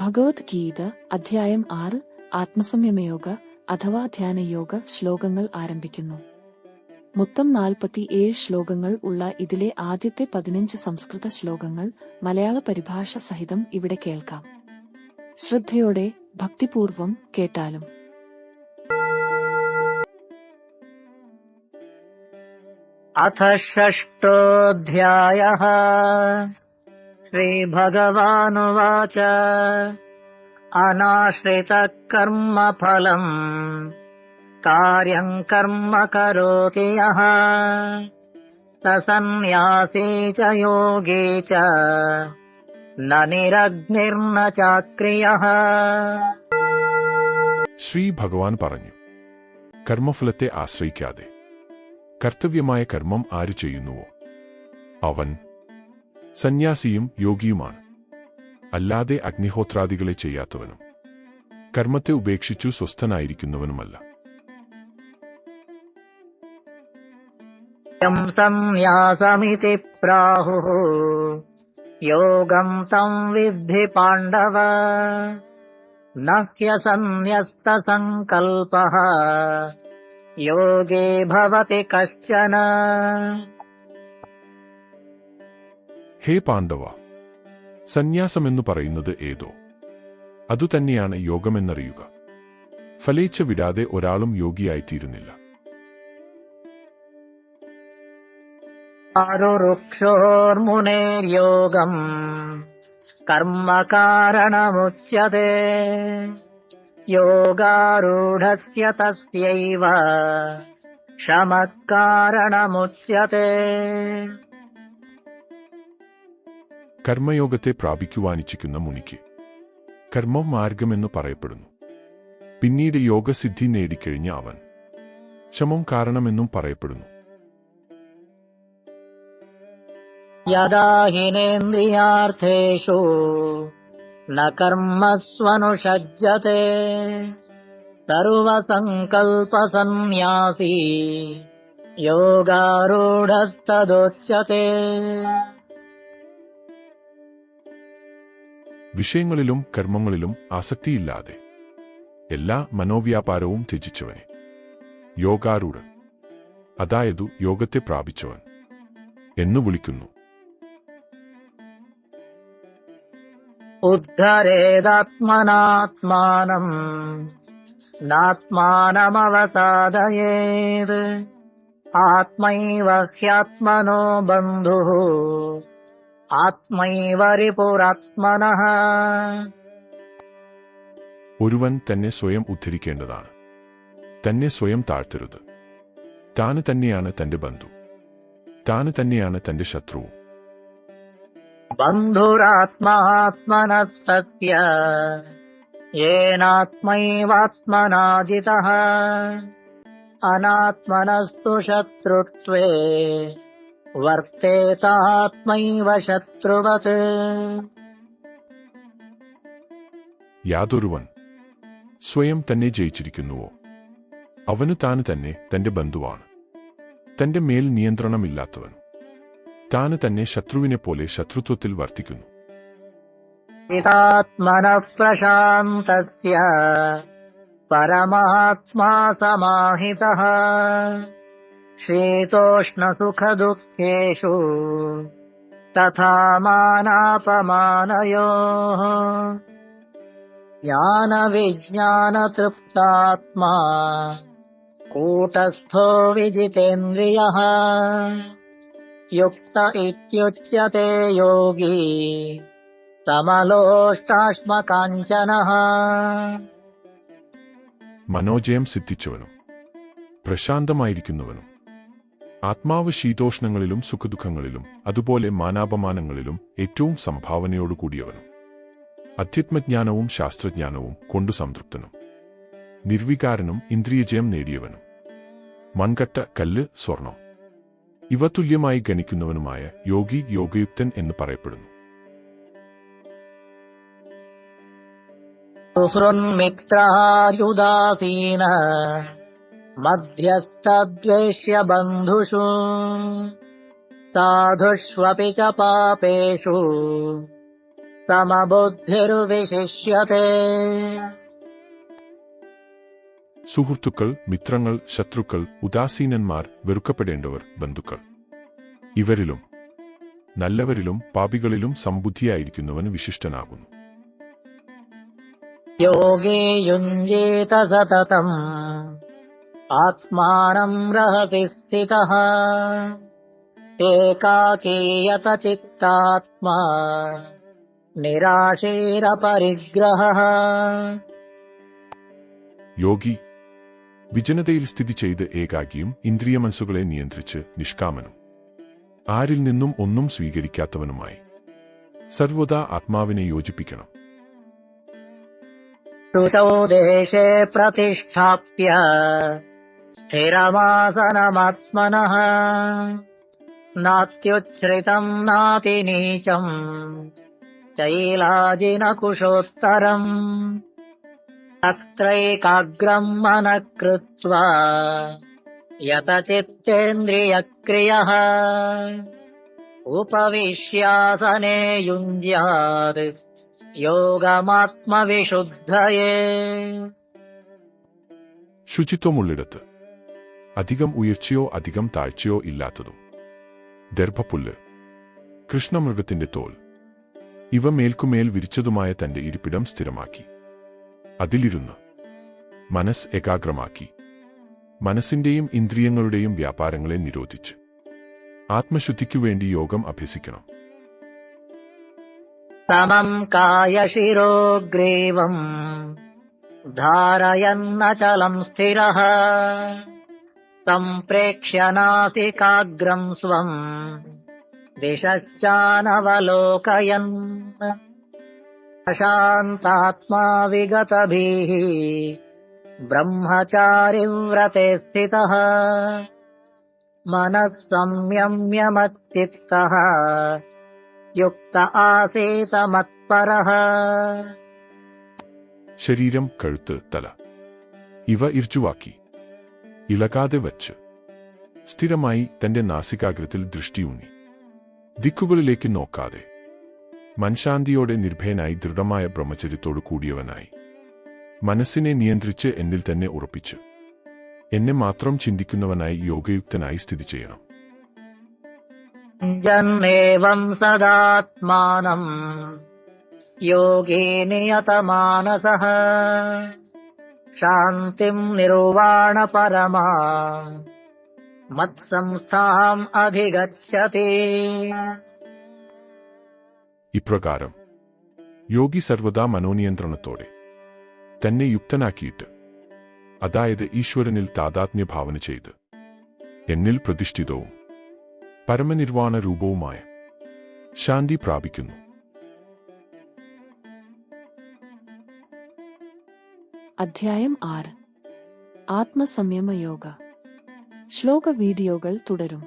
ഭഗവത്ഗീത അധ്യായം 6 ആത്മസംയമയോഗ അഥവാ ധ്യാനയോഗ ശ്ലോകങ്ങൾ ആരംഭിക്കുന്നു. മൊത്തം 47 ശ്ലോകങ്ങൾ ഉള്ള ഇതിലെ ആദ്യത്തെ 15 സംസ്കൃത ശ്ലോകങ്ങൾ മലയാള പരിഭാഷ സഹിതം ഇവിടെ കേൾക്കാം. ശ്രദ്ധയോടെ ഭക്തിപൂർവം കേട്ടാലും. अथ षष्ठोऽध्यायः श्रीभगवानुवाच अनाश्रितः कर्मफलम् कार्यम् कर्म करोति यः स सन्न्यासी च योगी च न निरग्निर्न चाक्रियः. ശ്രീ ഭഗവാൻ പറഞ്ഞു, കർമ്മഫലത്തെ ആശ്രയിക്കാതെ കർത്തവ്യമായ കർമ്മം ആരു ചെയ്യുന്നുവോ അവൻ സന്യാസിയും യോഗിയുമാണ്. അല്ലാതെ അഗ്നിഹോത്രാദികളെ ചെയ്യാത്തവനും കർമ്മത്തെ ഉപേക്ഷിച്ചു സ്വസ്ഥനായിരിക്കുന്നവനുമല്ല. സന്യാസമിതി പ്രാഹുഃ യോഗം तं വിദ്ധി പാണ്ഡവ ന ഹ്യസന്ന്യസ്തസങ്കൽപഃ യോഗേ ഭവതി കശ്ചന. ഹേ പാണ്ഡവ, സന്യാസമെന്നു പറയുന്നത് ഏതോ അതുതന്നെയാണ് യോഗമെന്നറിയുക. ഫലേച്ഛ വിടാതെ ഒരാളും യോഗിയായിത്തീരുന്നില്ല. ആരുരുക്ഷോർമുനേര്യോഗം കർമ്മകാരണമുച്യതേ യോഗാരൂഢസ്യ തസ്യൈവ ശമഃ കാരണമുച്യതേ. കർമ്മയോഗത്തെ പ്രാപിക്കുവാനിച്ഛിക്കുന്ന മുനിക്ക് കർമ്മം മാർഗമെന്നു പറയപ്പെടുന്നു. പിന്നീട് യോഗസിദ്ധി നേടിക്കഴിഞ്ഞ അവൻ ശമം കാരണമെന്നും പറയപ്പെടുന്നു. യദാ ഹിനേന്ദ്രിയാർത്ഥേഷു ന കർമ്മസ്വനുഷജ്ജതേ സർവസങ്കൽപസന്ന്യാസീ യോഗാരൂഢസ്തദുച്യതേ. വിഷയങ്ങളിലും കർമ്മങ്ങളിലും ആസക്തിയില്ലാതെ എല്ലാ മനോവ്യാപാരവും ത്യജിച്ചവനെ യോഗാരൂഢൻ, അതായത് യോഗത്തെ പ്രാപിച്ചവൻ എന്നു വിളിക്കുന്നു. ഉദ്ധരേദാത്മനാത്മാനം നാത്മാനമവസാദയേത് ആത്മൈവ ഹ്യാത്മനോ ബന്ധുഃ ആത്മൈവ റിപുരാത്മനഃ. ഒരുവൻ തന്നെ സ്വയം ഉദ്ധരിക്കേണ്ടതാണ്. തന്നെ സ്വയം താഴ്ത്തരുത്. താന് തന്നെയാണ് തന്റെ ബന്ധു, താന് തന്നെയാണ് തന്റെ ശത്രുവും. ബന്ധുരാത്മാത്മനസ്തസ്യ യേനാത്മൈവാത്മനാ ജിതഃ അനാത്മനസ്തു ശത്രുത്വേ വർത്തേതാത്മൈവ ശത്രുവത്. യാതൊരുവൻ സ്വയം തന്നെ ജയിച്ചിരിക്കുന്നുവോ അവനു താന് തന്നെ തന്റെ ബന്ധുവാണ്. തന്റെ മേൽ നിയന്ത്രണമില്ലാത്തവൻ താന് തന്നെ ശത്രുവിനെപ്പോലെ ശത്രുത്വത്തിൽ വർത്തിക്കുന്നു. ചിതാത്മനഃ പ്രശാന്തസ്യ പരമാത്മാ സമാഹിതഃ ശീതോഷ്ണസുഖദുഃഖേഷു തഥാ മാനാപമാനയോഃ. ജ്ഞാനവിജ്ഞാനതൃപ്താത്മാ കൂടസ്ഥോ വിജിതേന്ദ്രിയഃ യുക്ത ഇത്യുച്യതേ യോഗി സമലോഷ്ടാശ്മകാഞ്ചനഃ. മനോജയം സിദ്ധിച്ചവനും പ്രശാന്തമായിരിക്കുന്നവനും ആത്മാവ് ശീതോഷ്ണങ്ങളിലും സുഖദുഃഖങ്ങളിലും അതുപോലെ മാനാപമാനങ്ങളിലും ഏറ്റവും സംഭാവനയോടുകൂടിയവനും അധ്യാത്മജ്ഞാനവും ശാസ്ത്രജ്ഞാനവും കൊണ്ടു സംതൃപ്തനും നിർവികാരനും ഇന്ദ്രിയജയം നേടിയവനും മൺകട്ട, കല്ല്, സ്വർണം ഇവ തുല്യമായി ഗണിക്കുന്നവനുമായ യോഗി യോഗയുക്തൻ എന്ന് പറയപ്പെടുന്നു. സുഹൃന്മിത്രായുദാസീന മധ്യസ്ഥദ്വേഷ്യ ബന്ധുഷു സാധുഷ്വപി ച പാപേഷു സമബുദ്ധിർവിശിഷ്യത്തെ. സുഹൃത്തുക്കൾ, മിത്രങ്ങൾ, ശത്രുക്കൾ, ഉദാസീനന്മാർ, വെറുക്കപ്പെടേണ്ടവർ, ബന്ധുക്കൾ, ഇവരിലും നല്ലവരിലും പാപികളിലും സമബുദ്ധിയായിരിക്കുന്നവന് വിശിഷ്ടനാകുന്നു. യോഗേ യുഞ്ജേത സതതം ആത്മാനം രഹതി സ്ഥിതഃ ഏകാകീയത ചിത്താത്മാ നിരാശീരപരിഗ്രഹഃ. യോഗി വിജനതയിൽ സ്ഥിതി ചെയ്ത് ഏകാകിയും ഇന്ദ്രിയമനസ്സുകളെ നിയന്ത്രിച്ച് നിഷ്കാമനും ആരിൽ നിന്നും ഒന്നും സ്വീകരിക്കാത്തവനുമായി സർവദാ ആത്മാവിനെ യോജിപ്പിക്കണം. ശ്രുതൗ ദേശേ പ്രതിഷ്ഠാപ്യ സ്ഥിരമാസനമാത്മനഃ നാത്യുച്ഛ്രിതം നാതിനീചം ശൈലാജിനകുശോത്തരം തത്രൈകാഗ്രം മനഃ കൃത്വാ യതചിത്തേന്ദ്രിയക്രിയഃ ഉപവിശ്യാസനേ യുഞ്ജ്യാത് യോഗമാത്മവിശുദ്ധയേ. ശുചിത്വമുള്ളിടത്ത്, അധികം ഉയർച്ചയോ അധികം താഴ്ചയോ ഇല്ലാത്തതും, ദർഭപ്പുല്ല്, കൃഷ്ണമൃഗത്തിന്റെ തോൽ, ഇവ മേൽക്കുമേൽ വിരിച്ചതുമായ തന്റെ ഇരിപ്പിടം സ്ഥിരമാക്കി അതിലിരുന്ന് മനസ്സ് ഏകാഗ്രമാക്കി മനസ്സിന്റെയും ഇന്ദ്രിയങ്ങളുടെയും വ്യാപാരങ്ങളെ നിരോധിച്ച് ആത്മശുദ്ധിക്കുവേണ്ടി യോഗം അഭ്യസിക്കണം. സമം കായശിരോഗ്രീവം ധാരയന്നചലം സ്ഥിരഃ സംപ്രേക്ഷ്യ നാസികാഗ്രം സ്വം ദിശശ്ചാനവലോകയൻ അശാന്താത്മാ വിഗതഭീഃ ബ്രഹ്മചാരിവ്രതേ സ്ഥിതഃ മനഃ സംയമ്യ മच्चित्तः യുക്ത ആസീത മത്പരഃ. ശരീരം, കഴുത്ത്, തല ഇവ ഇർജുവാക്കി ഇളകാതെ വച്ച് സ്ഥിരമായി തന്റെ നാസികാഗ്രത്തിൽ ദൃഷ്ടിയൂന്നി ദിക്കുകളിലേക്ക് നോക്കാതെ മനഃശാന്തിയോടെ നിർഭയനായി ദൃഢമായ ബ്രഹ്മചര്യത്തോടു കൂടിയവനായി മനസ്സിനെ നിയന്ത്രിച്ച് എന്നിൽ തന്നെ ഉറപ്പിച്ച് എന്നെ മാത്രം ചിന്തിക്കുന്നവനായി യോഗയുക്തനായി സ്ഥിതി ചെയ്യണം. ജന്മേവം സദാത്മാനം യോഗീ നിയതമാനസഃ ശാന്തിം നിർവാണ പരമാം മത്സംസ്ഥാം അധിഗച്ഛതി. ഇപ്രകാരം യോഗി സർവദാ മനോനിയന്ത്രണത്തോടെ തന്നെ യുക്തനാക്കിയിട്ട്, അതായത് ഈശ്വരനിൽ താദാത്മ്യഭാവന ചെയ്ത് എന്നിൽ പ്രതിഷ്ഠിതവും പരമനിർവാണ രൂപവുമായ ശാന്തി പ്രാപിക്കുന്നു. അധ്യായം 6 ആത്മസംയമ യോഗ. ശ്ലോക വീഡിയോകൾ തുടരും.